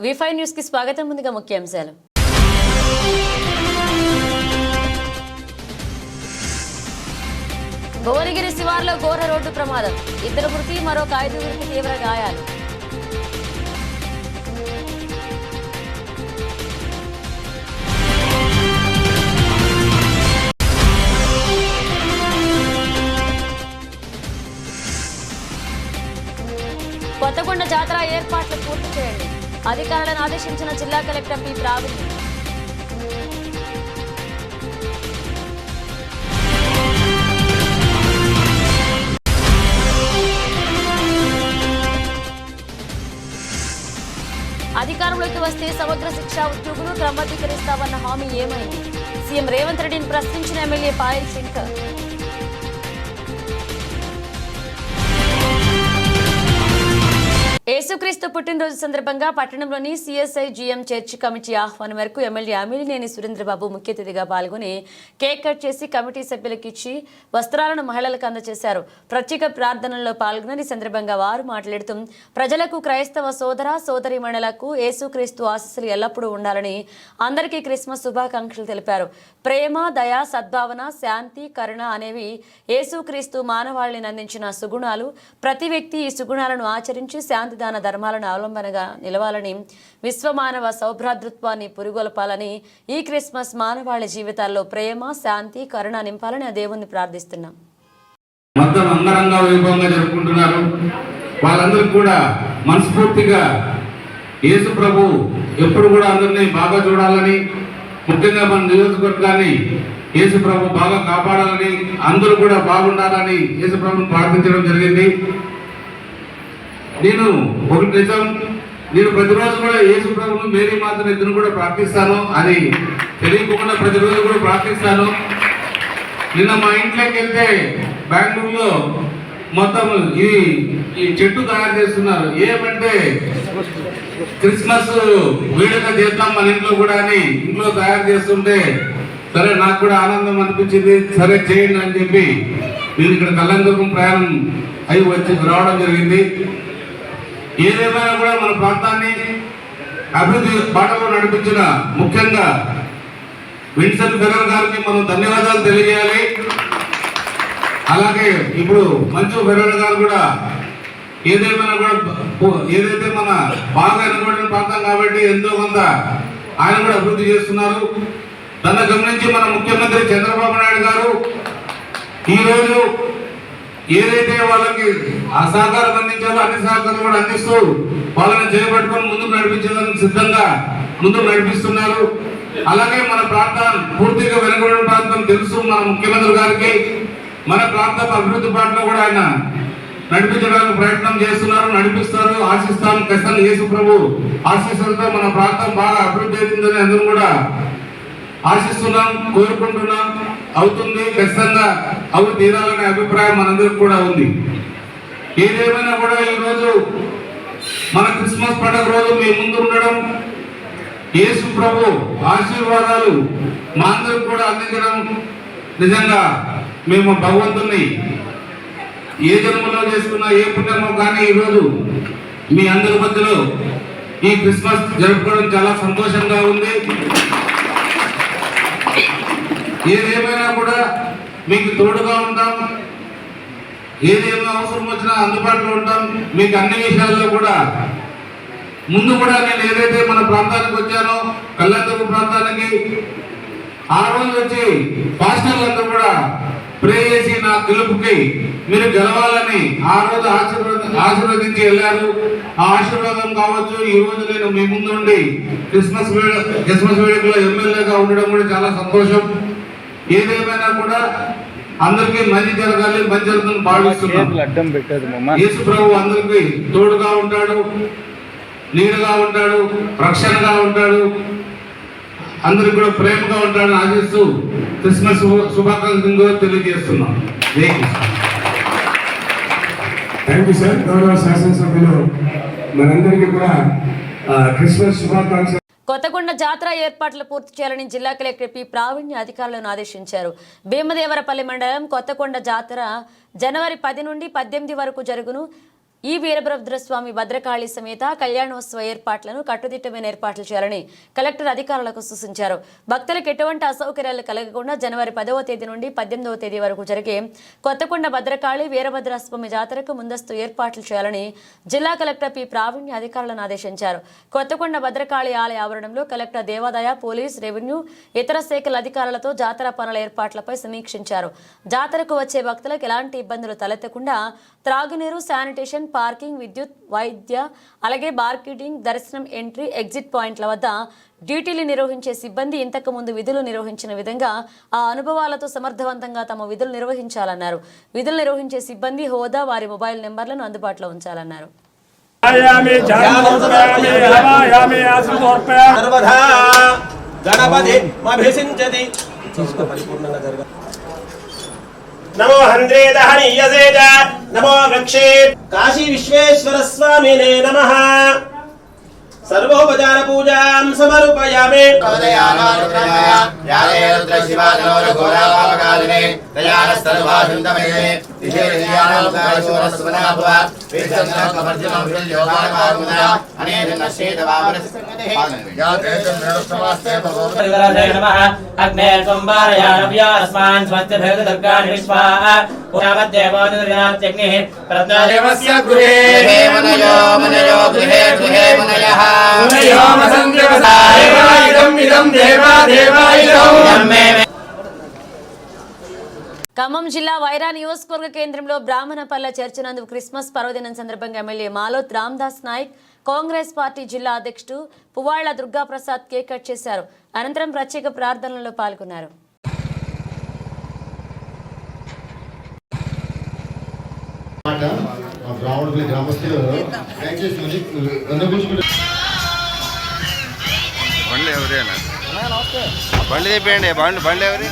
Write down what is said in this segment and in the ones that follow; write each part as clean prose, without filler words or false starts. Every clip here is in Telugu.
V5 న్యూస్ కి స్వాగతం. ముందుగా ముఖ్యాంశాలు. భువనగిరి శివార్లో ఘోర రోడ్డు ప్రమాదం, 2 మృతి, మరొక 5 తీవ్ర గాయాలు. కొత్తకొండ జాతర ఏర్పాట్లు పూర్తి చేయండి, అధికారులను ఆదేశించిన జిల్లా కలెక్టర్ పి. ప్రావీణ్. అధికారంలోకి వస్తే సముద్ర శిక్ష ఉద్యోగులు క్రమబద్ధీకరిస్తామన్న హామీ ఏమైంది? సీఎం రేవంత్ రెడ్డిని ప్రశ్నించిన ఎమ్మెల్యే పాయల్ శంకర్. యేసుక్రీస్తు పుట్టినరోజు సందర్భంగా పట్టణంలోని సిఎస్ఐ జిఎం చర్చి కమిటీ ఆహ్వానం మేరకు ఎమ్మెల్యే అమిలినేని సురేంద్రబాబు ముఖ్య అతిథిగా పాల్గొని కేక్ కట్ చేసి కమిటీ సభ్యులకు ఇచ్చి వస్త్రాలను మహిళలకు అందజేశారు. ప్రత్యేక ప్రార్థనలో పాల్గొని ఈ సందర్భంగా వారు మాట్లాడుతూ ప్రజలకు క్రైస్తవ సోదర సోదరీమణులకు యేసుక్రీస్తు ఆశీస్సులు ఎల్లప్పుడూ ఉండాలని అందరికీ క్రిస్మస్ శుభాకాంక్షలు తెలిపారు. ప్రేమ, దయ, సద్భావన, శాంతి, కరుణ అనేవి యేసుక్రీస్తు మానవాళిని అందించిన సుగుణాలు. ప్రతి వ్యక్తి ఈ సుగుణాలను ఆచరించి శాంతి దాన ధర్మాలను అవలంబనగా నిలవాలని, విశ్వమానవ సౌభ్రాతృత్వాన్ని పురుగొల్పాలని, ఈ క్రిస్మస్ మానవాళి జీవితాల్లో ప్రేమ, శాంతి, కరుణ నింపాలని ఆ దేవుణ్ణి ప్రార్థిస్తున్నాం. మొత్తం అంగరంగ వైభవంగా జరుపుకుంటున్నారు. వాళ్ళందరూ కూడా మనస్ఫూర్తిగా యేసు ప్రభు ఎప్పుడు కూడా అందరినీ బాగా చూడాలని, ముఖ్యంగా మన నియోజకవర్గాన్ని యేసు ప్రభు బాగా కాపాడాలని, అందరూ కూడా బాగుండాలని యేసు ప్రభుని ప్రార్థించడం జరిగింది. నేను ఒకటి నిజం, నేను ప్రతిరోజు కూడా యేసు ప్రభును, మేరీ మాతను ఇద్దరు కూడా ప్రార్థిస్తాను. అది తెలియకుండా ప్రతిరోజు కూడా ప్రార్థిస్తాను. నిన్న మా ఇంట్లోకి వెళ్తే బెంగళూరులో మొత్తం ఈ చెట్టు తయారు చేస్తున్నారు. ఏమంటే క్రిస్మస్ వేడుక చేద్దాం మన ఇంట్లో కూడా అని ఇంట్లో తయారు చేస్తుంటే, సరే నాకు కూడా ఆనందం అనిపించింది, సరే చేయండి అని చెప్పి నేను ఇక్కడ కళ్యాణదుర్గం ప్రయాణం అయి వచ్చి రావడం జరిగింది. ఏదేమైనా కూడా మన ప్రాంతాన్ని అభివృద్ధి బాటలో నడిపించిన ముఖ్యంగా విన్సెంట్ ఫెరర్ గారికి మనం ధన్యవాదాలు తెలియజేయాలి. అలాగే ఇప్పుడు మంచు ఫెరర్ గారు కూడా ఏదేమైనా కూడా ఏదైతే మన బాగా వెనుకబడిన ప్రాంతం కాబట్టి ఎంతో కొంత ఆయన కూడా అభివృద్ధి చేస్తున్నారు. దాన్ని గమనించి మన ముఖ్యమంత్రి చంద్రబాబు నాయుడు గారు ఈరోజు ఏదైతే వాళ్ళకి ఆ సహకారం అందించాలో అన్ని సహకారం కూడా అందిస్తూ వాళ్ళని చేపట్టుకొని ముందుకు నడిపించేందుకు సిద్ధంగా ముందుకు నడిపిస్తున్నారు. అలాగే మన ప్రాంతం పూర్తిగా వెనుకబడిన ప్రాంతం తెలుసు మన ముఖ్యమంత్రి గారికి. మన ప్రాంతం అభివృద్ధి బాటలో కూడా ఆయన నడిపించడానికి ప్రయత్నం చేస్తున్నారు, నడిపిస్తారు. ఆశిస్తాం ఖచ్చితంగా యేసు ప్రభు ఆశీస్సులతో మన ప్రాంతం బాగా అభివృద్ధి అవుతుందని అందరూ కూడా ఆశిస్తున్నాం, కోరుకుంటున్నాం. అవుతుంది, ఖచ్చితంగా అవి తీరాలనే అభిప్రాయం మనందరికి కూడా ఉంది. ఏదేమైనా కూడా ఈరోజు మన క్రిస్మస్ పండుగ రోజు మీ ముందు ఉండడం, యేసు ప్రభు ఆశీర్వాదాలు మా అందరికి కూడా అందించడం, నిజంగా మేము భగవంతుని ఏ జన్మలో చేసుకున్నా ఏ పుణ్యమో కానీ ఈరోజు మీ అందరి మధ్యలో ఈ క్రిస్మస్ జరుపుకోవడం చాలా సంతోషంగా ఉంది. ఏదేమైనా కూడా మీకు తోడుగా ఉంటాం, ఏదేమైనా అవసరం వచ్చినా అందుబాటులో ఉంటాం. మీకు అన్ని విషయాల్లో కూడా ముందు కూడా నేను ఏదైతే మన ప్రాంతానికి వచ్చానో కళ్యాణదుర్గం ప్రాంతానికి, ఆ రోజు వచ్చి పాస్టర్లందరూ కూడా ప్రే చేసి నా గెలుపుకి మీరు గెలవాలని ఆ రోజు ఆశీర్వదించి వెళ్ళారు. ఆ ఆశీర్వాదం కావచ్చు ఈ రోజు నేను మీ ముందుండి క్రిస్మస్ వేడుకలో ఎమ్మెల్యేగా ఉండడం కూడా చాలా సంతోషం. ఏదేమైనా కూడా అందరికీ మంచి జరగాలి, మంచి జరుగుతుంది భావిస్తున్నాం. యేసు ప్రభు అందరికీ తోడుగా ఉంటాడు, నీడగా ఉంటాడు, రక్షణగా ఉంటాడు, అందరికి కూడా ప్రేమగా ఉంటాడని ఆశిస్తూ క్రిస్మస్ శుభాకాంక్షలు తెలియజేస్తున్నాం. Thank you sir. గౌరవ శాసనసభ్యులు మనందరికీ కూడా క్రిస్మస్ శుభాకాంక్షలు. కొత్తకొండ జాతర ఏర్పాట్లు పూర్తి చేయాలని జిల్లా కలెక్టర్ పి. ప్రావీణ్ అధికారులను ఆదేశించారు. భీమదేవరపల్లి మండలం కొత్తకొండ జాతర జనవరి 10 నుండి 18 వరకు జరుగును. ఈ వీరభద్రస్వామి భద్రకాళి సమేత కళ్యాణోత్సవ ఏర్పాట్లను కట్టుదిట్టమైన ఏర్పాట్లు చేయాలని కలెక్టర్ అధికారులకు సూచించారు. భక్తులకు ఎటువంటి అసౌకర్యాలు కలగకుండా జనవరి 10వ తేదీ నుండి 18వ తేదీ వరకు జరిగే కొత్తకొండ భద్రకాళి వీరభద్రస్వామి జాతరకు ముందస్తు ఏర్పాట్లు చేయాలని జిల్లా కలెక్టర్ పి ప్రావీణ్య అధికారులను ఆదేశించారు. కొత్తకొండ భద్రకాళి ఆలయ ఆవరణంలో కలెక్టర్ దేవాదాయ, పోలీస్, రెవెన్యూ, ఇతర శాఖల అధికారులతో జాతర పనుల ఏర్పాట్లపై సమీక్షించారు. జాతరకు వచ్చే భక్తులకు ఎలాంటి ఇబ్బందులు తలెత్తకుండా త్రాగునీరు, శానిటేషన్, పార్కింగ్, విద్యుత్, వైద్య, అలాగే మార్కెటింగ్, దర్శనం, ఎంట్రీ, ఎగ్జిట్ పాయింట్ల వద్ద డ్యూటీలు నిర్వహించే సిబ్బంది ఇంతకు ముందు విధులు నిర్వహించిన విధంగా ఆ అనుభవాలతో సమర్థవంతంగా తమ విధులు నిర్వహించాలన్నారు. విధులు నిర్వహించే సిబ్బంది హోదా, వారి మొబైల్ నెంబర్లను అందుబాటులో ఉంచాలన్నారు. नमो हंद्रे दहनीयसे च नमो वृक्षे काशी विश्वेश्वर स्वामिने नमः सर्वोपचार पूजां समर्पयामि अग्ने सोमवारयानव्यास्मान् स्वस्य भगदुर्गाणि विश्वाः पुरामद्देवोदर्यात्यग्निः प्रत्नदेवस्य गृहे मनयो गृहे गृहे मनयः ఖమ్మం జిల్లా వైరా నియోజకవర్గ కేంద్రంలో బ్రాహ్మణపల్లె చర్చ్ నందు క్రిస్మస్ పర్వదినం సందర్భంగా ఎమ్మెల్యే మాలోత్ రామ్దాస్ నాయక్, కాంగ్రెస్ పార్టీ జిల్లా అధ్యక్షుడు పువ్వాళ్ల దుర్గాప్రసాద్ కేక్ కట్ చేశారు. అనంతరం ప్రత్యేక ప్రార్థనలో పాల్గొన్నారు. బండి ఎవరేనా బండి తెప్పండి బండి ఎవరి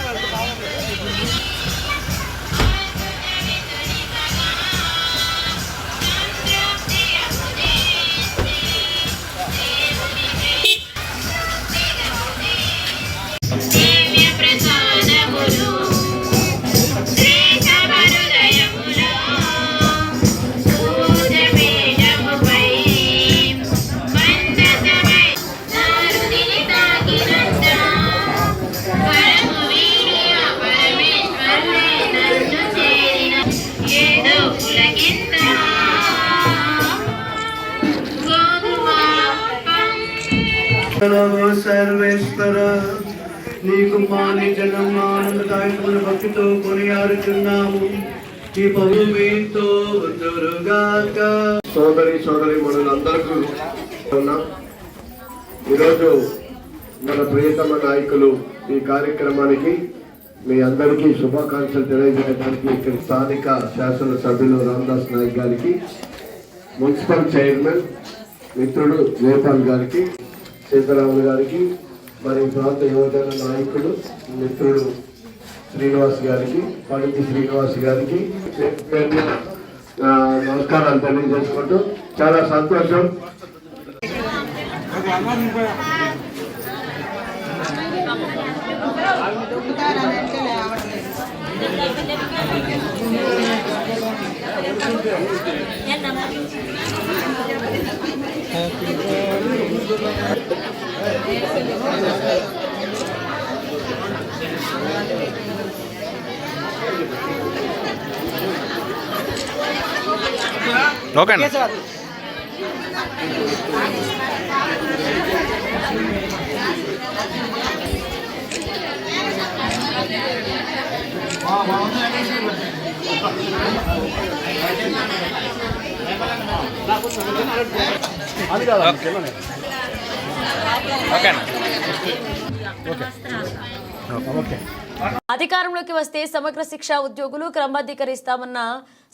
సర్వేశ్వర నీకు మాని జనం ఆనందదాయకమైన భక్తితో కొనియాడుచున్నాము. ఈ పౌరుమీతో దుర్గాక సోదరి మనందరికీ ఉన్నాం. ఈరోజు మన ప్రియతమ నాయకులు ఈ కార్యక్రమానికి మీ అందరికీ శుభాకాంక్షలు తెలియజేయడానికి ఇక్కడ స్థానిక శాసనసభ్యులు రామ్దాస్ నాయక్ గారికి, మున్సిపల్ చైర్మన్ మిత్రుడు జయపాల్ గారికి, సీతారాములు గారికి, మరి ప్రాంత యువజన నాయకుడు మిత్రుడు శ్రీనివాస్ గారికి, పడికి శ్రీనివాస్ గారికి నమస్కారాలు తెలియజేసుకుంటూ చాలా సంతోషం. ఓకే అధికారంలోకి వస్తే సమగ్ర శిక్ష ఉద్యోగులు క్రమబద్ధీకరిస్తామన్న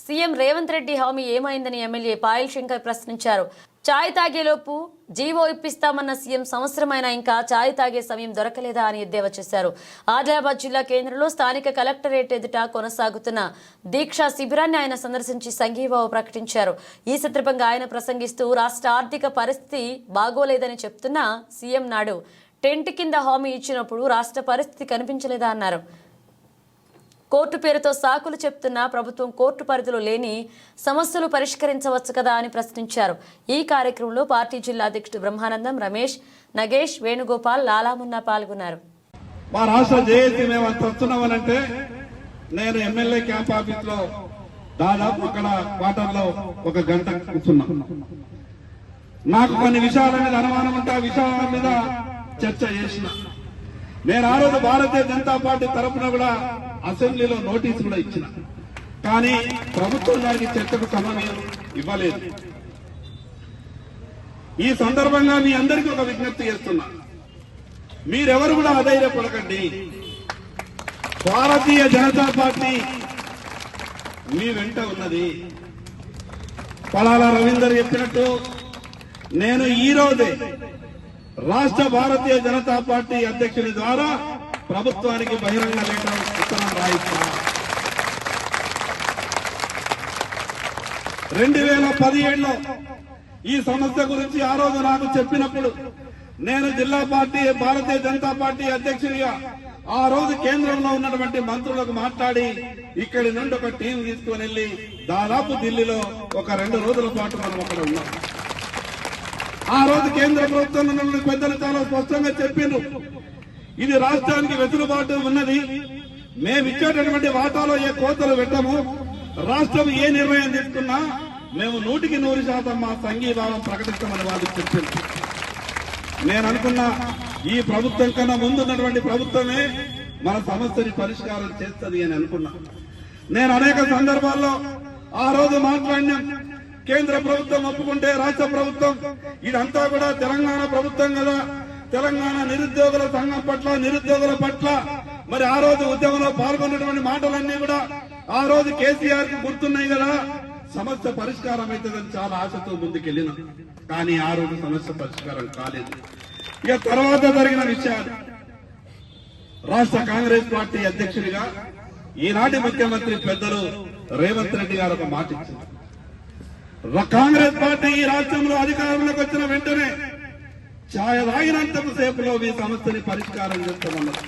సీఎం రేవంత్ రెడ్డి హామీ ఏమైందని ఎమ్మెల్యే పాయల్ శంకర్ ప్రశ్నించారు. చాయ్ తాగేలోపు జీవో ఇప్పిస్తామన్న సీఎం సంవత్సరమైన ఇంకా చాయ్ తాగే సమయం దొరకలేదా అని ఎద్దేవా చేశారు. ఆదిలాబాద్ జిల్లా కేంద్రంలో స్థానిక కలెక్టరేట్ ఎదుట కొనసాగుతున్న దీక్షా శిబిరాన్ని ఆయన సందర్శించి సంఘీభావం ప్రకటించారు. ఈ సందర్భంగా ఆయన ప్రసంగిస్తూ రాష్ట్ర ఆర్థిక పరిస్థితి బాగోలేదని చెప్తున్న సీఎం నాడు టెంట్ కింద హామీ ఇచ్చినప్పుడు రాష్ట్ర పరిస్థితి కనిపించలేదా అన్నారు. కోర్టు పేరుతో సాకులు చెప్తున్న ప్రభుత్వం కోర్టు పరిధిలో లేని సమస్యలు పరిష్కరించవచ్చు కదా అని ప్రశ్నించారు. ఈ కార్యక్రమంలో పార్టీ జిల్లా అధ్యక్షుడు బ్రహ్మానందం, రమేష్, నగేష్, వేణుగోపాల్, లాలామున్నా పాల్గొన్నారు. మా రాష్ట్ర జేఏసీ మేము అంత వస్తున్నామనంటే నేను ఎమ్మెల్యే క్యాంప్ ఆఫీస్ లో దాదాపు అక్కడ క్వార్టర్లో 1 గంట కూర్చున్నా. నాకు కొన్ని విషయాల మీద అనుమానం ఉంటే ఆ విషయాల మీద చర్చ చేసిన. నేను ఆ రోజు భారతీయ జనతా పార్టీ తరఫున కూడా అసెంబ్లీలో నోటీసు కూడా ఇచ్చిన. కానీ ప్రభుత్వం దానికి చర్చకు సమయం ఇవ్వలేదు. ఈ సందర్భంగా మీ అందరికీ ఒక విజ్ఞప్తి చేస్తున్నా, మీరెవరు కూడా అధైర్యపడకండి. భారతీయ జనతా పార్టీ మీ వెంట ఉన్నది. పలాల రవీందర్ చెప్పినట్టు నేను ఈ రోజే రాష్ట్ర భారతీయ జనతా పార్టీ అధ్యక్షుని ద్వారా ప్రభుత్వానికి బహిరంగ ఉత్తరం రాయిస్తా. 2017లో ఈ సమస్య గురించి ఆ రోజు నాకు చెప్పినప్పుడు నేను జిల్లా పార్టీ భారతీయ జనతా పార్టీ అధ్యక్షునిగా ఆ రోజు కేంద్రంలో ఉన్నటువంటి మంత్రులకు మాట్లాడి ఇక్కడి నుండి ఒక టీం తీసుకుని వెళ్లి దాదాపు ఢిల్లీలో ఒక 2 రోజుల పాటు మనం అక్కడ ఉన్నాం. ఆ రోజు కేంద్ర ప్రభుత్వంలో ఉన్న పెద్దలు చాలా స్పష్టంగా చెప్పిండ్రు, ఇది రాష్ట్రానికి వెసులుబాటు ఉన్నది, మేము ఇచ్చేటటువంటి వాటాలో ఏ కోతలు పెట్టము, రాష్ట్రం ఏ నిర్ణయం తీసుకున్నా మేము 100% మా సంఘీభావం ప్రకటిస్తామని వాళ్ళు చెప్పింది. నేను అనుకున్నా ఈ ప్రభుత్వం కన్నా ముందున్నటువంటి ప్రభుత్వమే మన సమస్యని పరిష్కారం చేస్తుంది అని అనుకున్నా. నేను అనేక సందర్భాల్లో ఆ రోజు మాట్లాడినా, కేంద్ర ప్రభుత్వం ఒప్పుకుంటే రాష్ట్ర ప్రభుత్వం ఇదంతా కూడా తెలంగాణ ప్రభుత్వం కదా, తెలంగాణ నిరుద్యోగుల సంఘం పట్ల నిరుద్యోగుల పట్ల మరి ఆ రోజు ఉద్యమంలో పాల్గొన్నటువంటి మాటలన్నీ కూడా ఆ రోజు కేసీఆర్ కి గుర్తున్నాయి కదా, సమస్య పరిష్కారం అవుతుందని చాలా ఆశతో ముందుకెళ్లిన. కానీ ఆ రోజు సమస్య పరిష్కారం కాలేదు. ఇక తర్వాత జరిగిన విషయాలు, రాష్ట్ర కాంగ్రెస్ పార్టీ అధ్యక్షుడిగా ఈనాటి ముఖ్యమంత్రి పెద్దలు రేవంత్ రెడ్డి గారు ఒక మాట ఇచ్చారు. కాంగ్రెస్ పార్టీ ఈ రాష్ట్రంలో అధికారంలోకి వచ్చిన వెంటనే ఛాయ తాగినంత సేపులో మీ సమస్యని పరిష్కారం చేస్తామన్నారు.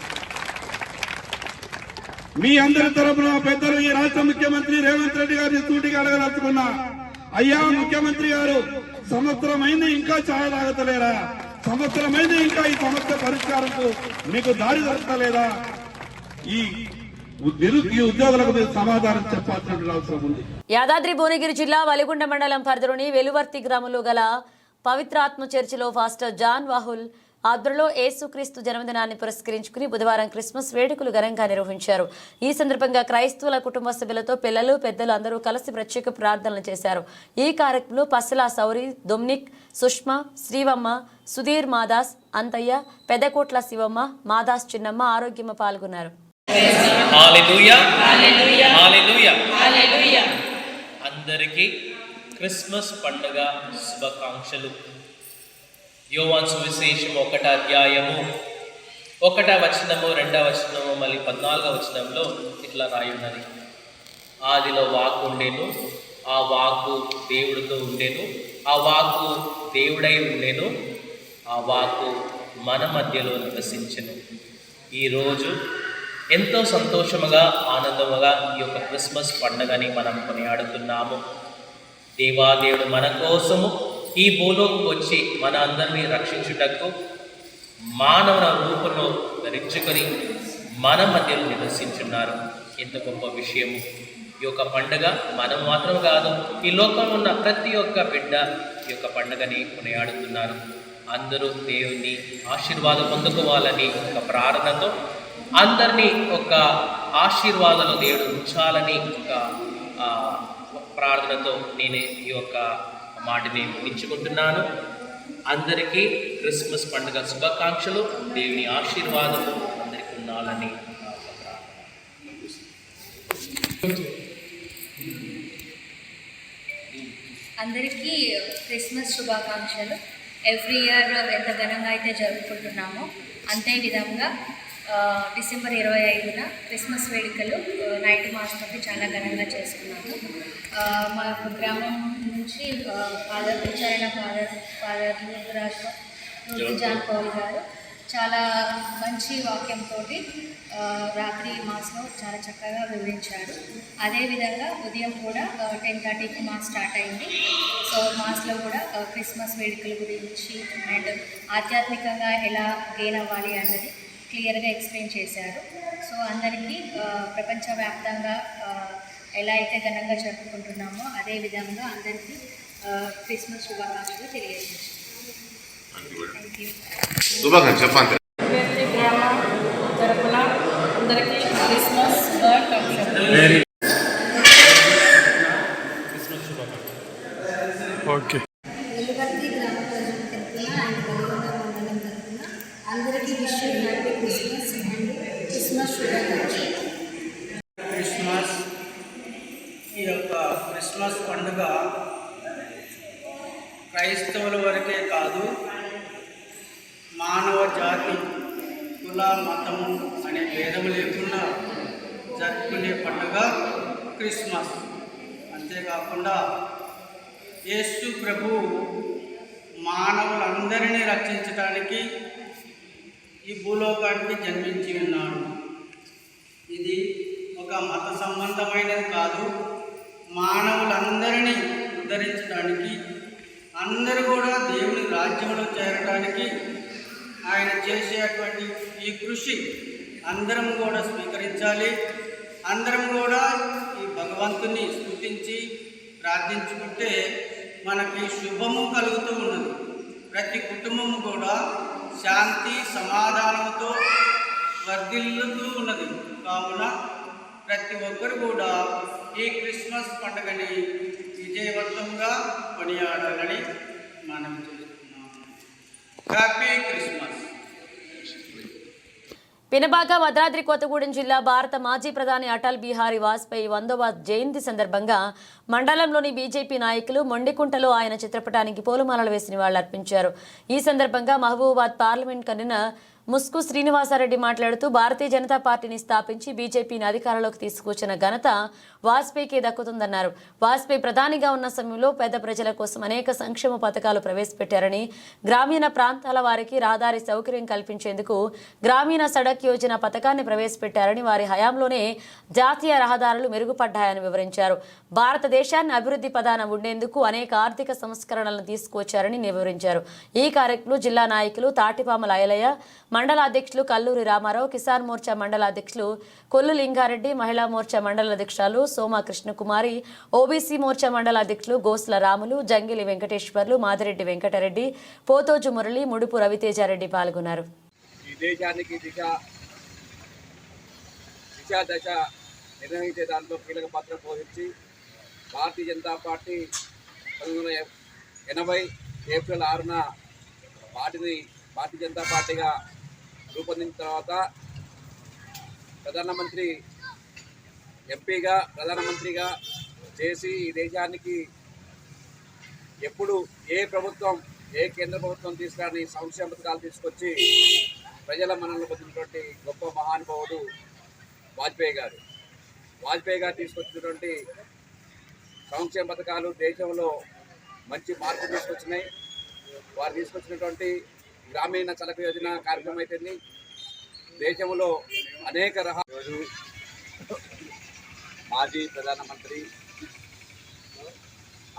మీ అందరి తరఫున పెద్దలు ఈ రాష్ట్ర ముఖ్యమంత్రి రేవంత్ రెడ్డి గారిని సూటిగా అడగదలుచుకున్నా, అయ్యా ముఖ్యమంత్రి గారు, సంవత్సరమైంది ఇంకా ఛాయ తాగతలేరా? సంవత్సరమైంది ఇంకా ఈ సమస్య పరిష్కారంకు మీకు దారి దొరకలేదా? ఈ ఉద్యోగులకు మీరు సమాధానం చెప్పాల్సిన అవసరం ఉంది. యాదాద్రి భువనగిరి జిల్లా వలిగొండ మండలం పరిధిలోని వెలువర్తి గ్రామంలో గల పవిత్రాత్మ చర్చిలో పాస్టర్ జాన్ వాహుల్ ఆధ్వర్యంలో యేసుక్రీస్తు జన్మదినాన్ని పురస్కరించుకుని బుధవారం క్రిస్మస్ వేడుకలు ఘనంగా నిర్వహించారు. ఈ సందర్భంగా క్రైస్తవుల కుటుంబ సభ్యులతో పిల్లలు, పెద్దలు అందరూ కలిసి ప్రత్యేక ప్రార్థనలు చేశారు. ఈ కార్యక్రమంలో పసలా సౌరి, దొమ్నిక్, సుష్మా, శ్రీవమ్మ, సుధీర్, మాదాస్, అంతయ్య, పెద్దకోట్ల శివమ్మ, మాదాస్ చిన్నమ్మ, ఆరోగ్యమ్మ పాల్గొన్నారు. అందరికీ క్రిస్మస్ పండుగ శుభాకాంక్షలు. యోవాను సువిశేషం 1వ అధ్యాయము 1వ వచనము 2వ వచనము మళ్ళీ 14వ వచనంలో ఇట్లా రాయి ఉన్నది, ఆదిలో వాక్కు ఉండేను, ఆ వాక్కు దేవుడితో ఉండేను, ఆ వాక్కు దేవుడై ఉండేను, ఆ వాక్కు మన మధ్యలో నివసించెను. ఈరోజు ఎంతో సంతోషముగా ఆనందముగా ఈ యొక్క క్రిస్మస్ పండుగని మనం కొనియాడుతున్నాము. దేవాదేవుడు మన కోసము ఈ భూలోకి వచ్చి మన అందరినీ రక్షించుటకు మానవ రూపంలో ధరించుకొని మన మధ్యలో నివసించున్నారు. ఎంత గొప్ప విషయము! ఈ యొక్క పండుగ మనం మాత్రం కాదు, ఈ లోకంలో ఉన్న ప్రతి ఒక్క బిడ్డ ఈ యొక్క పండుగని కొనియాడుతున్నారు. అందరూ దేవుని ఆశీర్వాదం పొందుకోవాలని ఒక ప్రార్థనతో, అందరినీ ఒక ఆశీర్వాదంలో దేవుడు ఉంచాలని ఒక ప్రార్థనతో నేను ఈ యొక్క మాటని ముగించుకుంటున్నాను. అందరికీ క్రిస్మస్ పండుగ శుభాకాంక్షలు, దేవుని ఆశీర్వాదము అందరికీ ఉండాలని అందరికీ క్రిస్మస్ శుభాకాంక్షలు. ఎవ్రీ ఇయర్ ఎంత ఘనంగా అయితే జరుపుకుంటున్నామో అంతే విధంగా డిసెంబర్ 25న క్రిస్మస్ వేడుకలు నైట్ మాస్ తోటి చాలా ఘనంగా చేసుకున్నాము. మా గ్రామం నుంచి ఫాదర్ విచారణ ఫాదర్ జాన్ పౌల్ గారు చాలా మంచి వాక్యంతో రాత్రి మాస్లో చాలా చక్కగా వివరించాడు. అదేవిధంగా ఉదయం కూడా 10:30కి మాస్ స్టార్ట్ అయింది. సో మాస్లో కూడా క్రిస్మస్ వేడుకల గురించి అండ్ ఆధ్యాత్మికంగా ఎలా గెయిన్ అవ్వాలి అన్నది క్లియర్గా ఎక్స్ప్లెయిన్ చేశారు. సో అందరికీ ప్రపంచవ్యాప్తంగా ఎలా అయితే ఘనంగా జరుపుకుంటున్నామో అదేవిధంగా అందరికీ క్రిస్మస్ శుభాకాంక్షలు తెలియజేశారు. చెప్పండి. గ్రామ తరపున అందరికీ క్రిస్మస్ శుభాకాంక్షలు. ఓకే. వెలుగర్తి గ్రామ ప్రజల తరపున అండ్ గడిగొండ మండలం తరపున అందరికీ wish happy Christmas and Christmas శుభాకాంక్షలు. క్రిస్మస్ ఈ యొక్క క్రిస్మస్ పండుగ క్రైస్తవుల వరకే కాదు, మానవ జాతి కుల మతము అనే భేదం లేకుండా జరుపుకునే పండుగ క్రిస్మస్. అంతేకాకుండా యేసు ప్రభు మానవులందరినీ రక్షించడానికి ఈ భూలోకానికి జన్మించి ఉన్నాడు. ఇది ఒక మత సంబంధమైనది కాదు, మానవులందరినీ ఉద్ధరించడానికి, అందరూ కూడా దేవుని రాజ్యంలో చేరడానికి ఆయన చేసేటువంటి ఈ కృషి అందరం కూడా స్వీకరించాలి. అందరం కూడా ఈ భగవంతుని స్తుతించి ప్రార్థించుకుంటే మనకి శుభము కలుగుతూ ఉన్నది. ప్రతి కుటుంబము కూడా శాంతి సమాధానంతో వర్ధిల్లుతూ ఉన్నది. కావున ప్రతి ఒక్కరు కూడా ఈ క్రిస్మస్ పండుగని విజయవంతంగా కొనియాడాలని మనం చేస్తున్నాము. Happy Christmas. పినబాక భద్రాద్రి కొత్తగూడెం జిల్లా భారత మాజీ ప్రధాని అటల్ బిహారీ వాజ్పేయి 100వ జయంతి సందర్భంగా మండలంలోని బీజేపీ నాయకులు మొండికుంటలో ఆయన చిత్రపటానికి పూలమాలలు వేసి నివాళులర్పించారు. ఈ సందర్భంగా మహబూబాబాద్ పార్లమెంట్ కన్వీనర్ ముస్కు శ్రీనివాసరెడ్డి మాట్లాడుతూ భారతీయ జనతా పార్టీని స్థాపించి బీజేపీని అధికారంలోకి తీసుకొచ్చిన ఘనత వాజ్పేయికి దక్కుతుందన్నారు. వాజ్పేయి ప్రధానిగా ఉన్న సమయంలో పేద ప్రజల కోసం అనేక సంక్షేమ పథకాలు ప్రవేశపెట్టారని, గ్రామీణ ప్రాంతాల వారికి రహదారి సౌకర్యం కల్పించేందుకు గ్రామీణ సడక్ యోజన పథకాన్ని ప్రవేశపెట్టారని, వారి హయాంలోనే జాతీయ రహదారులు మెరుగుపడ్డాయని వివరించారు. భారతదేశాన్ని అభివృద్ధి పదాన ఉండేందుకు అనేక ఆర్థిక సంస్కరణలను తీసుకువచ్చారని వివరించారు. ఈ కార్యక్రమంలో జిల్లా నాయకులు తాటిపాముల ఐలయ్య, మండల అధ్యక్షులు కల్లూరి రామారావు, కిసాన్ మోర్చా మండల అధ్యక్షులు కొల్లు లింగారెడ్డి, మహిళా మోర్చా మండల అధ్యక్షులు సోమ కృష్ణకుమారి, ఓబీసీ మోర్చా మండల అధ్యక్షులు గోస్ల రాములు, జంగిలి వెంకటేశ్వర్లు, మాదిరెడ్డి వెంకటరెడ్డి, పోతోజు మురళి, ముడుపు రవితేజారెడ్డి పాల్గొన్నారు. ఈ దేశానికి దిశ దశ నిర్వహించే దాంట్లో కీలక పాత్ర పోషించి భారతీయ జనతా పార్టీ 1980 ఏప్రిల్ 6న పార్టీని భారతీయ జనతా పార్టీగా రూపొందించిన తర్వాత ప్రధానమంత్రి ఎంపీగా ప్రధానమంత్రిగా చేసి ఈ దేశానికి ఎప్పుడు ఏ ప్రభుత్వం ఏ కేంద్ర ప్రభుత్వం తీసుకురాని సంక్షేమ పథకాలు తీసుకొచ్చి ప్రజల మనల్ని పొందినటువంటి గొప్ప మహానుభావుడు వాజ్పేయి గారు. వాజ్పేయి గారు తీసుకొచ్చినటువంటి సంక్షేమ పథకాలు దేశంలో మంచి మార్పు తీసుకొచ్చినాయి. వారు తీసుకొచ్చినటువంటి గ్రామీణ సడక్ యోజన కార్యక్రమం అయితేంది, దేశంలో అనేక రోజు మాజీ ప్రధానమంత్రి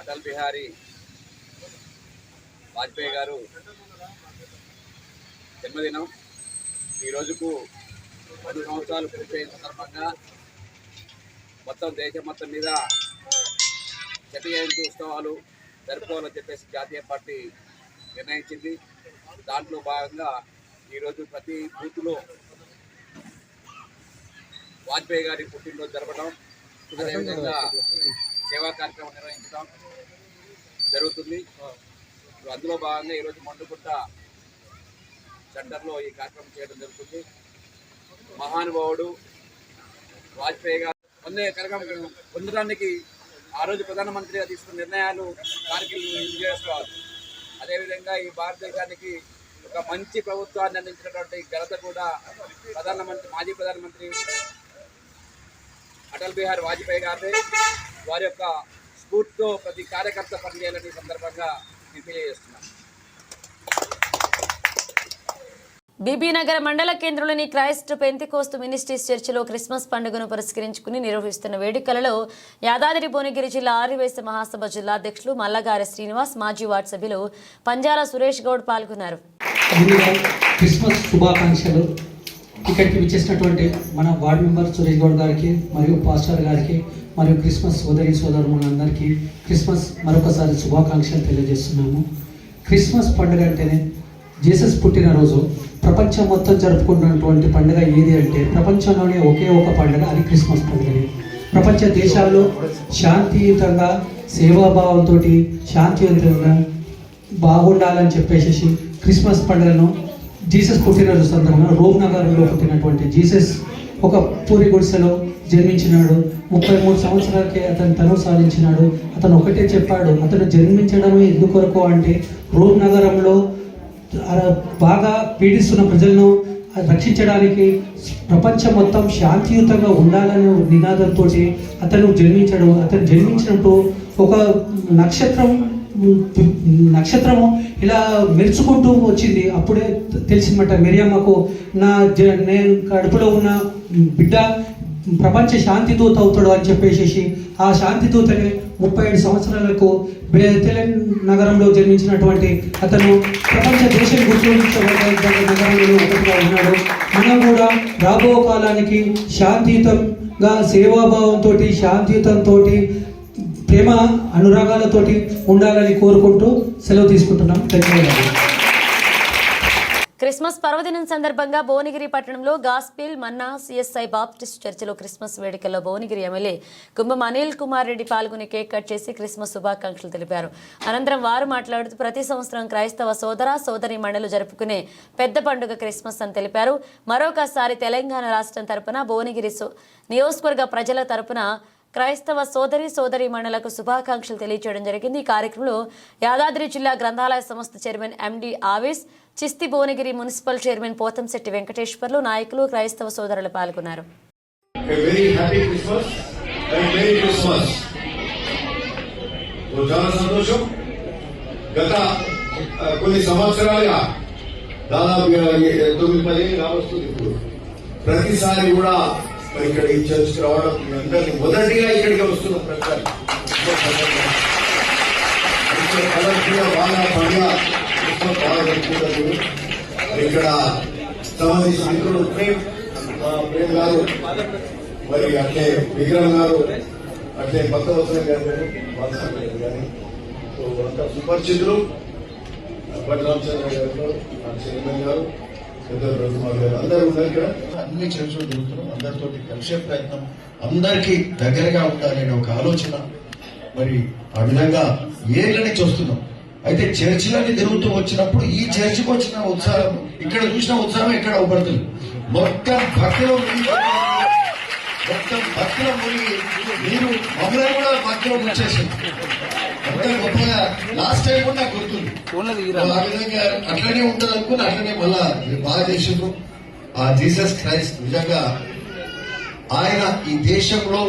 అటల్ బిహారీ వాజ్పేయి గారు జన్మదినం. ఈ రోజుకు 10 సంవత్సరాలు పూర్తయిన సందర్భంగా మొత్తం దేశం మొత్తం మీద శత జయంతి ఉత్సవాలు జరుపుకోవాలని చెప్పేసి జాతీయ పార్టీ నిర్ణయించింది. దాంట్లో భాగంగా ఈరోజు ప్రతి బూత్లో వాజ్పేయి గారి పుట్టినరోజు జరపడం, అదేవిధంగా సేవా కార్యక్రమం నిర్వహించడం జరుగుతుంది. అందులో భాగంగా ఈరోజు మండుకుంట సెంటర్లో ఈ కార్యక్రమం చేయడం జరుగుతుంది. మహానుభావుడు వాజ్పేయి గారు పొందడానికి ఆ రోజు ప్రధానమంత్రిగా తీసుకున్న నిర్ణయాలు కార్యక్రమం చేసుకోవాలి. అదేవిధంగా ఈ భారతదేశానికి ఒక మంచి ప్రభుత్వాన్ని అందించినటువంటి ఘనత కూడా మాజీ ప్రధానమంత్రి అటల్ బిహారీ వాజ్పేయి గారి. వారి యొక్క స్ఫూర్తితో ప్రతి కార్యకర్త పనిచేయాలని సందర్భంగా నేను తెలియజేస్తున్నాను. బీబీనగర్ మండల కేంద్రంలోని క్రైస్ట్ పెంతికోస్తు మినిస్ట్రీస్ చర్చిలో క్రిస్మస్ పండుగను పురస్కరించుకుని నిర్వహిస్తున్న వేడుకలలో యాదాద్రి భువనగిరి జిల్లా ఆర్యవైశ్య మహాసభ జిల్లా అధ్యక్షులు మల్లగారి శ్రీనివాస్, మాజీ వార్డు సభ్యులు పంజాల సురేష్ గౌడ్ పాల్గొన్నారు. క్రిస్మస్ శుభాకాంక్షలు. ఇక్కడికి విచ్చేసినటువంటి మన వార్డు మెంబర్ సురేష్ గౌడ్ గారికి మరియు పాస్టర్ గారికి మరియు క్రిస్మస్ సోదరులందరికీ క్రిస్మస్ మరొకసారి శుభాకాంక్షలు తెలియజేస్తున్నాము. క్రిస్మస్ పండుగ అంటేనే జీసస్ పుట్టినరోజు. ప్రపంచం మొత్తం జరుపుకున్నటువంటి పండుగ ఏది అంటే ప్రపంచంలోనే ఒకే ఒక పండుగ, అది క్రిస్మస్ పండుగ. ప్రపంచ దేశాల్లో శాంతియుతంగా సేవాభావంతో శాంతియుతంగా బాగుండాలని చెప్పేసి క్రిస్మస్ పండుగను జీసస్ పుట్టినరోజు సందర్భంగా రోమ్ నగరంలో పుట్టినటువంటి జీసస్ ఒక పూరి గుడిసెలో జన్మించినాడు. 33 సంవత్సరాలకే అతను తను సాధించినాడు. అతను ఒకటే చెప్పాడు, అతను జన్మించడమే ఎందుకొరకు అంటే రోమ్ నగరంలో బాగా పీడిస్తున్న ప్రజలను రక్షించడానికి, ప్రపంచం మొత్తం శాంతియుతంగా ఉండాలనే నినాదంతో అతను జన్మించాడు. అతను జన్మించినప్పుడు ఒక నక్షత్రము ఇలా మెరుచుకుంటూ వచ్చింది. అప్పుడే తెలిసిందన్నమాట మరియమ్మకు, నేను కడుపులో ఉన్న బిడ్డ ప్రపంచ శాంతిదూత అవుతాడు అని చెప్పేసి ఆ శాంతిదూతని 37 సంవత్సరాలకు బేతెలెన్ నగరంలో జన్మించినటువంటి అతను ప్రపంచ దేశం గుర్తించబడ్డ నగరంలో ఒకటిగా ఉన్నాడు. మనం కూడా రాబో కాలానికి శాంతియుతంగా సేవాభావంతో శాంతియుతంతో ప్రేమ అనురాగాలతోటి ఉండాలని కోరుకుంటూ సెలవు తీసుకుంటున్నాం. ధన్యవాదాలు. క్రిస్మస్ పర్వదినం సందర్భంగా భువనగిరి పట్టణంలో గాస్పిల్ మన్నా సిఎస్ఐ బాప్టిస్ట్ చర్చిలో క్రిస్మస్ వేడుకల్లో భువనగిరి ఎమ్మెల్యే కుంభం అనిల్ కుమార్ రెడ్డి పాల్గొని కేక్ కట్ చేసి క్రిస్మస్ శుభాకాంక్షలు తెలిపారు. అనంతరం వారు మాట్లాడుతూ ప్రతి సంవత్సరం క్రైస్తవ సోదరి మండలు జరుపుకునే పెద్ద పండుగ క్రిస్మస్ అని తెలిపారు. మరొకసారి తెలంగాణ రాష్ట్రం తరపున భువనగిరి నియోజకవర్గ ప్రజల తరపున క్రైస్తవ సోదరి మండలకు శుభాకాంక్షలు తెలియజేయడం జరిగింది. ఈ కార్యక్రమంలో యాదాద్రి జిల్లా గ్రంథాలయ సంస్థ chairman MD Avesh, Chishti Bhuvanagiri municipal chairman Pothamsetti Venkateswarlu, నాయకులు, క్రైస్తవ సోదరులు పాల్గొన్నారు. చాలా సంతోషం. గత కొన్ని సంవత్సరాలుగా దాదాపు 9-10 కావస్తుంది. ఇప్పుడు ప్రతిసారి కూడా ఇక్కడ ఈ చర్చ్ రావడం అందరినీ మొదటిగా ఇక్కడికి వస్తున్న ప్రజలు బాగా పండుగ బాగా జరుపుకుంటారు. ఇక్కడ సంబంధించిన మిత్రులు ప్రేమ్ గారు, మరి అట్లే విక్రమ్ గారు, అట్లే భక్తవత్సలం గారు కానీ అంత సుపరిచితులు పట్టరామచంద్ర గారు, చైర్మన్ గారు, అందరూ ఉన్నారు. ఇక్కడ అన్ని చర్చలు జరుగుతున్నాం. అందరితో కలిసే ప్రయత్నం, అందరికీ దగ్గరగా ఉండాలనే ఒక ఆలోచన. మరి ఆ విధంగా ఏళ్ళని చూస్తున్నాం. అయితే చర్చిలన్నీ తిరుగుతూ వచ్చినప్పుడు ఈ చర్చికి వచ్చిన ఉత్సాహం, ఇక్కడ చూసిన ఉత్సాహం ఎక్కడ అవపడుతుంది. మొత్తం భక్తిలో మునిగి మీరు మమ్మల్ని కూడా భక్తిలో ముంచేసింది. అంత గొప్పగా లాస్ట్ టైం కూడా నాకు గుర్తుంది. ఆ విధంగా అట్లనే ఉంటుంది అనుకుని అట్లనే మళ్ళా బాగా చేసిండ్రు. ఆ జీసస్ క్రైస్ట్ నిజంగా ఆయన ఈ దేశంలో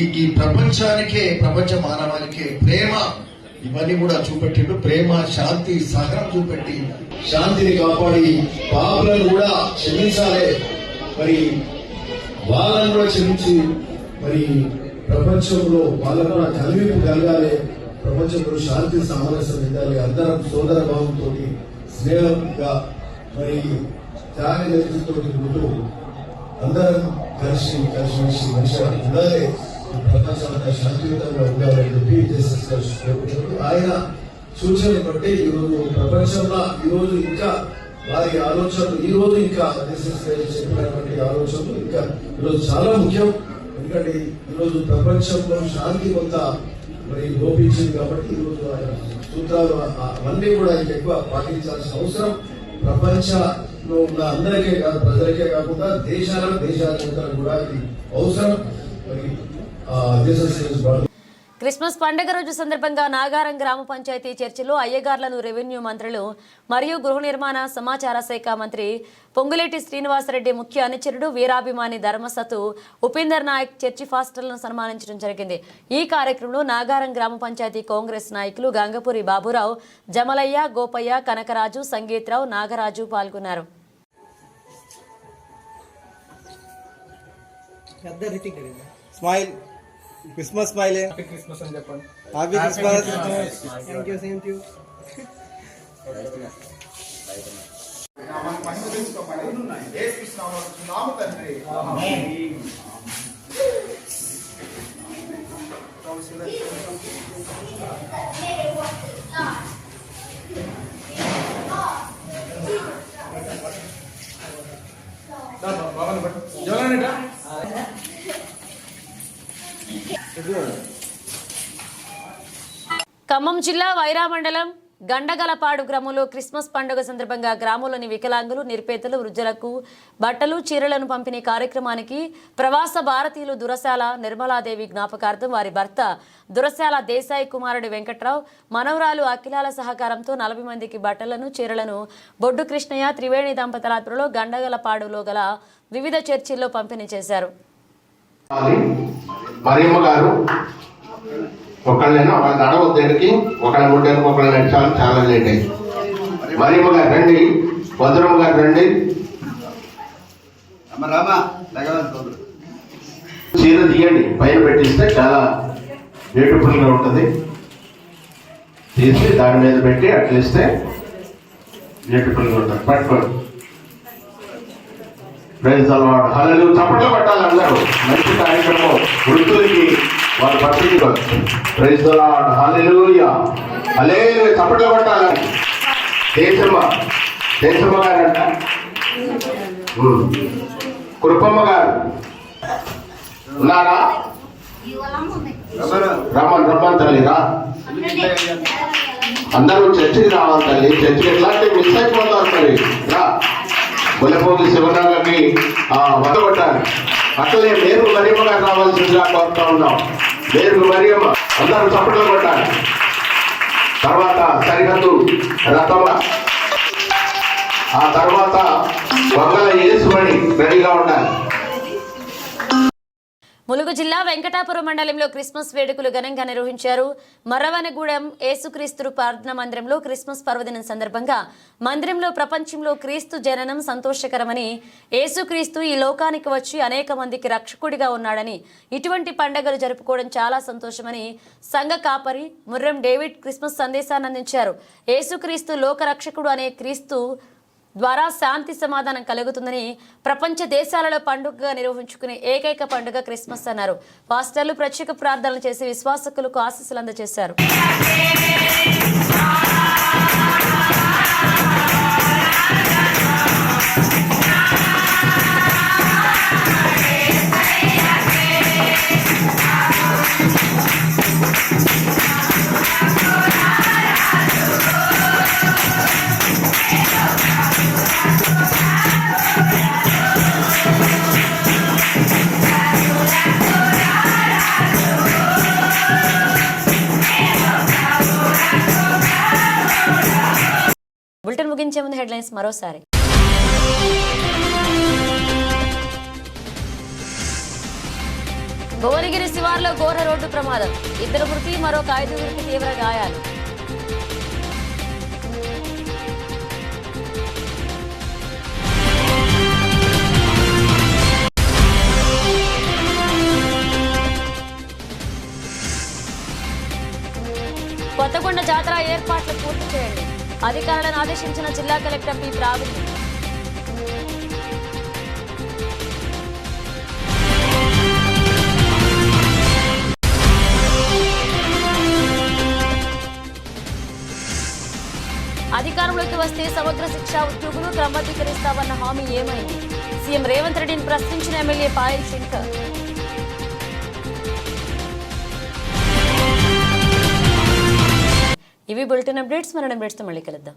ఈ ప్రపంచానికే, ప్రపంచ మానవానికే ప్రేమ ఇవన్నీ కూడా చూపెట్టిండు. ప్రేమ, శాంతి, సహనం చూపెట్టి శాంతిని కాపాడి పాపులను కూడా క్షమించాలి. మరి వాళ్ళని కూడా క్షమించి మరి ప్రపంచంలో వాళ్ళకు కూడా కల్వింపు కలగాలి. ప్రపంచంలో శాంతి సామరస్యం ఉండాలి. అందరం సోదర భావంతో స్నేహంగా మరి త్యాగతో ఉంటూ అందరం కలిసి మంచిగా ఉండాలి. ప్రపంచంలో శాంతియుతంగా ఉండాలని చెప్పి ఆయన సూచనలు బట్టి ఈరోజు ప్రపంచంలో ఈరోజు ఇంకా వారి ఆలోచనలు ఈరోజు ఇంకా చెప్పినటువంటి ఆలోచనలు ఇంకా ఈరోజు చాలా ముఖ్యం. ఎందుకంటే ఈరోజు ప్రపంచంలో శాంతి కొంత మరి లోపించింది కాబట్టి ఈరోజు ఆయన సూత్రాలు అవన్నీ కూడా ఎక్కువ పాటించాల్సిన అవసరం ప్రపంచంలో ఉన్న అందరికీ కాదు, ప్రజలకే కాకుండా దేశాల కూడా ఇది అవసరం. మరి క్రిస్మస్ పండుగ రోజు సందర్భంగా నాగారం గ్రామ పంచాయతీ చర్చిలో అయ్యగార్లను రెవెన్యూ మంత్రులు మరియు గృహ నిర్మాణ సమాచార శాఖ మంత్రి పొంగులేటి శ్రీనివాసరెడ్డి ముఖ్య అనుచరుడు వీరాభిమాని ధర్మసతు ఉపేందర్ నాయక్ చర్చి ఫాస్టర్లను సన్మానించడం జరిగింది. ఈ కార్యక్రమంలో నాగారం గ్రామ పంచాయతీ కాంగ్రెస్ నాయకులు గంగపూరి బాబురావు, జమలయ్య, గోపయ్య, కనకరాజు, సంగీత్రావు, నాగరాజు పాల్గొన్నారు. పెద్ద Hrithik smile Christmas smile happy Christmas అని చెప్పండి happy Christmas thank you same to you Khammam జిల్లా వైరా మండలం గండగలపాడు గ్రామంలో క్రిస్మస్ పండుగ సందర్భంగా గ్రామంలోని వికలాంగులు నిరుపేదలు వృద్ధులకు బట్టలు చీరలను పంపిణీ కార్యక్రమానికి ప్రవాస భారతీయులు దురశాల నిర్మలాదేవి జ్ఞాపకార్థం వారి భర్త దురశాల దేశాయి కుమారుడు వెంకట్రావు మనవరాలు అఖిలాల సహకారంతో 40 మందికి బట్టలను చీరలను బొడ్డు కృష్ణయ్య త్రివేణి దంపతుల గండగలపాడులో గల వివిధ చర్చిల్లో పంపిణీ చేశారు. ఒకళ్ళైనా వాళ్ళు నడవద్దానికి ఒకళ్ళని కొట్టడానికి ఒకళ్ళని నడిచాలి, చాలా లేట్ అయింది. మరియమ్మ గారు రండి, భద్రమ్మ గారు రండి. చీర తీయండి, పైన పెట్టిస్తే చాలా బ్యూటిఫుల్గా ఉంటుంది. తీసి దాని మీద పెట్టి అట్లా ఇస్తే బ్యూటిఫుల్గా ఉంటుంది. పట్టుకోండి. Praise the Lord. హల్లెలూయా. చప్పట్లు కొట్టాలి అందరూ. మంచి కార్యక్రమం. వృద్ధులకి వాళ్ళు పట్టించుకోవచ్చు. Praise the Lord. Hallelujah. Hallelujah. చప్పట్లు కొట్టాలి. దేశమ్మ గారు అంట, కురుపమ్మ గారు ఉన్నారా? రమ్మని తల్లి రా. అందరూ చర్చికి రావాలి తల్లి. చర్చికి ఎట్లాంటి మిస్ అయిపోతారు మరి. రా. గులపోగి శివరాగకి వద్ద కొట్టాలి. అట్లనే మేరు మరియమ్మ గారు రావాల్సిందిగా కోరుతా ఉన్నాం. మేరు మరియమ్మ అందరూ చప్పట్లు కొట్టాలి. తర్వాత సరిహద్దు రథమ, ఆ తర్వాత వంగల యేసుమణి రెడీగా ఉండాలి. ములుగు జిల్లా వెంకటాపురం మండలంలో క్రిస్మస్ వేడుకలు ఘనంగా నిర్వహించారు. మర్రవనగూడెం యేసుక్రీస్తు ప్రార్థనా మందిరంలో క్రిస్మస్ పర్వదినం సందర్భంగా మందిరంలో ప్రపంచంలో క్రీస్తు జననం సంతోషకరమని, యేసుక్రీస్తు ఈ లోకానికి వచ్చి అనేక మందికి రక్షకుడిగా ఉన్నాడని, ఇటువంటి పండుగలు జరుపుకోవడం చాలా సంతోషమని సంఘ కాపరి ముర్రం డేవిడ్ క్రిస్మస్ సందేశాన్ని అందించారు. యేసుక్రీస్తు లోక రక్షకుడు అనే క్రీస్తు ద్వారా శాంతి సమాధానం కలుగుతుందని, ప్రపంచ దేశాలలో పండుగగా నిర్వహించుకునే ఏకైక పండుగ క్రిస్మస్ అన్నారు. పాస్టర్లు ప్రత్యేక ప్రార్థనలు చేసి విశ్వాసకులకు ఆశీస్సులు అందజేశారు. బులెటిన్ ముగించే ముందు హెడ్లైన్స్ మరోసారి. భువనగిరి శివార్లో ఘోర రోడ్డు ప్రమాదం, 2 మృతి, మరొక 5 తీవ్ర గాయాలు. కొత్తగొండ జాతర ఏర్పాట్లు పూర్తి చేయండి, అధికారులను ఆదేశించిన జిల్లా కలెక్టర్ పి ప్రావీణ్యం. అధికారంలోకి వస్తే సమగ్ర శిక్షా ఉద్యోగులు క్రమబద్ధీకరిస్తామన్న హామీ ఏమైంది? సీఎం రేవంత్ రెడ్డిని ప్రశ్నించిన ఎమ్మెల్యే పాయల్ శంకర్. ఇవి బులెటిన్ అప్డేట్స్. మరణ అప్డేట్స్తో మళ్ళీ కలుద్దాం.